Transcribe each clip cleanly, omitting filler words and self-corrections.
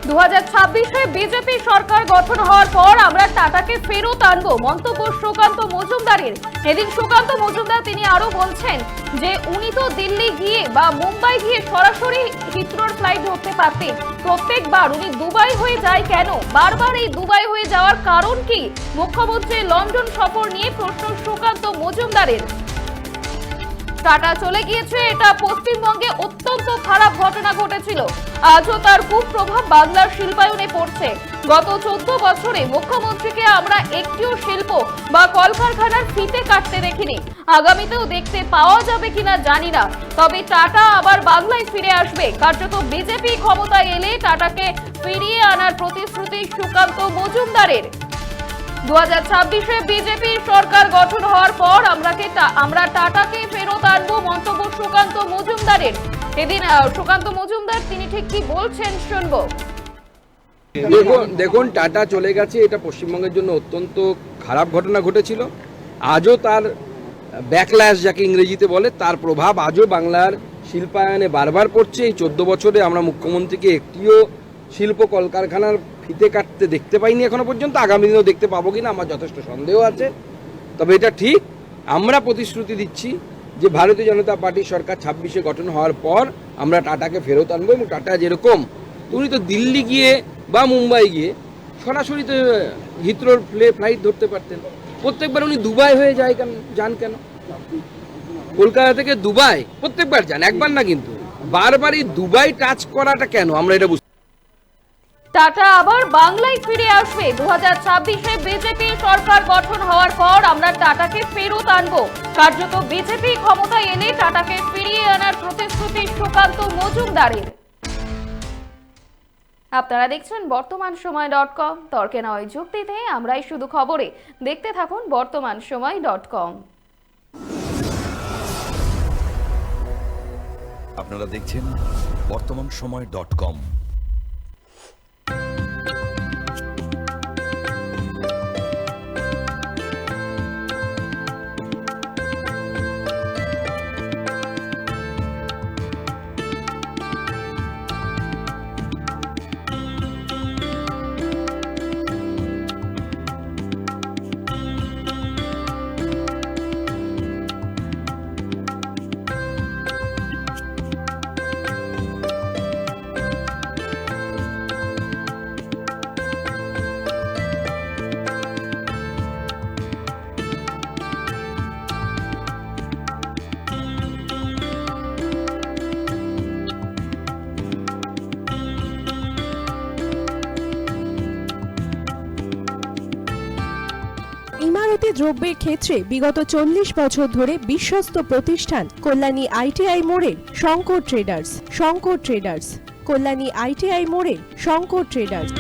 2026-এ BJP সরকার গঠন হওয়ার পর আমরা টাটাকে ফেরত আনবো, মন্তব্য সুকান্ত মজুমদারের। এদিন সুকান্ত মজুমদার তিনি আরো বলছেন যে উনি তো দিল্লি গিয়ে বা মুম্বাই গিয়ে সরাসরি হিথ্রোর ফ্লাইট ধরতে পারতেন। প্রত্যেকবার উনি দুবাই হয়ে যায় কেন? বারবার এই দুবাই হয়ে যাওয়ার কারণ কি? মুখ্যমন্ত্রীর লন্ডন সফর নিয়ে প্রশ্ন সুকান্ত মজুমদারের। টাটা চলে গিয়েছে, এটা পশ্চিমবঙ্গে অত্যন্ত খারাপ ঘটনা ঘটেছিল। আজও তার কুপ্রভাব বাংলার শিল্পায়নে পড়ছে। গত 14 বছরে মুখ্যমন্ত্রীকে আমরা একটিও শিল্প বা কলকারখানার ফিতে কাটতে দেখিনি। আগামীতেও দেখতে পাওয়া যাবে কিনা জানি না, তবে টাটা আবার বাংলায় ফিরে আসবে। কার্যত বিজেপি ক্ষমতায় এলে টাটাকে ফিরিয়ে আনার প্রতিশ্রুতি সুকান্ত মজুমদারের। 2026-এ বিজেপি সরকার গঠন হওয়ার পর আমরা টাটাকে ফেরত আনবো, মন্তব্য সুকান্ত মজুমদারের। এদিন সুকান্ত মজুমদার তিনি ঠিক কি বলছেন শুনবো। দেখুন, টাটা চলে গেছে, এটা পশ্চিমবঙ্গের জন্য অত্যন্ত খারাপ ঘটনা ঘটেছিল। আজও তার ব্যাকল্যাশ যাকে ইংরেজিতে বলে, তার প্রভাব আজও বাংলার শিল্পায়নে বারবার পড়ছে। এই 14 বছরে আমরা মুখ্যমন্ত্রীকে একটিও শিল্প কলকারখানার ফিতে কাটতে দেখতে পাইনি এখনো পর্যন্ত। আগামী দিনেও দেখতে পাবো কিনা আমার যথেষ্ট সন্দেহ আছে। তবে এটা ঠিক, আমরা প্রতিশ্রুতি দিচ্ছি যে ভারতীয় জনতা পার্টির সরকার 26-এ গঠন হওয়ার পর আমরা টাটাকে ফেরত আনবো। এবং টাটা যেরকম উনি তো দিল্লি গিয়ে বা মুম্বাই গিয়ে সরাসরি তো হিথ্রোর ফ্লাইট ধরতে পারতেন। প্রত্যেকবার উনি দুবাই হয়ে যান কেন? কলকাতা থেকে দুবাই প্রত্যেকবার যান, একবার না, কিন্তু বারবারই দুবাই টাচ করাটা কেন আমরা এটা টাটা আবার বাংলায় ফিরে আসবে। 2026-এ বিজেপি সরকার গঠন হওয়ার পর আমরা টাটাকে ফেরত আনবো। কার্যত বিজেপি ক্ষমতায় এলে টাটাকে ফিরিয়ে আনার প্রতিশ্রুতি সুকান্ত মজুমদারের। আপনারা দেখছেন বর্তমানসময়.com। তর্কে নয় যুক্তিতে আমরাই শুধু খবরে। দেখতে থাকুন বর্তমানসময়.com। আপনারা দেখছেন বর্তমানসময়.com। ইমারতি দ্রব্যের ক্ষেত্রে বিগত 40 বছর ধরে বিশ্বস্ত প্রতিষ্ঠান কল্যাণী ITI মোড়ে শঙ্কর ট্রেডার্স, কল্যাণী ITI মোড়ে শঙ্কর ট্রেডার্স।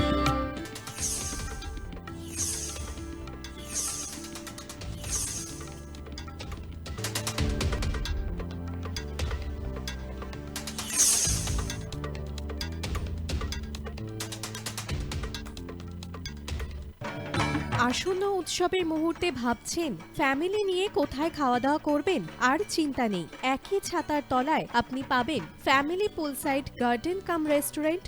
আসন্ন উৎসবের মুহূর্তে ভাবছেন ফ্যামিলি নিয়ে কোথায় খাওয়া দাওয়া করবেন? আর চিন্তা নেই, একই ছাতার তলায় আপনি পাবেন family poolside garden cum restaurant,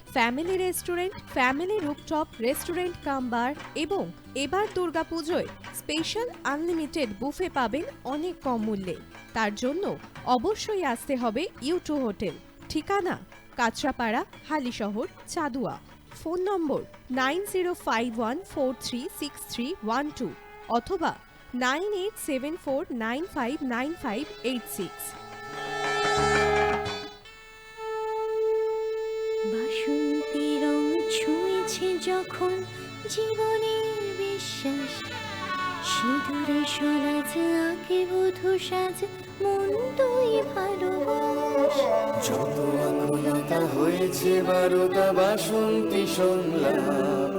family rooftop restaurant cum bar এবং এবার দুর্গাপুজোয় স্পেশাল আনলিমিটেড বুফে পাবেন অনেক কম মূল্যে। তার জন্য অবশ্যই আসতে হবে U2 হোটেল। ঠিকানা কাঁচরাপাড়া, হালিশহর, চাদুয়া। ফোন নম্বর 9051436312 অথবা 9874959586। বাসন্তী রং ছুঁয়েছে যখন জীবনের বিশ্বাস, সিঁদুরে সরাজ আঁকে বধূ সাজ, মন তুই ভালোবাস। যত আকুলতা হয়েছে বারোটা বাসন্তী সংলাপ,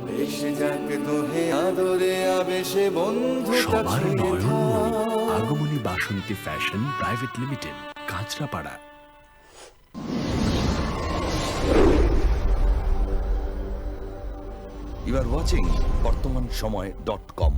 ভেসে যাক দোহে আদরে আবেশে বন্ধুতা ছুঁয়ে থাক। Agomoni Basanti fashion private limited, Kanchrapara. You are watching বর্তমানসময়.com।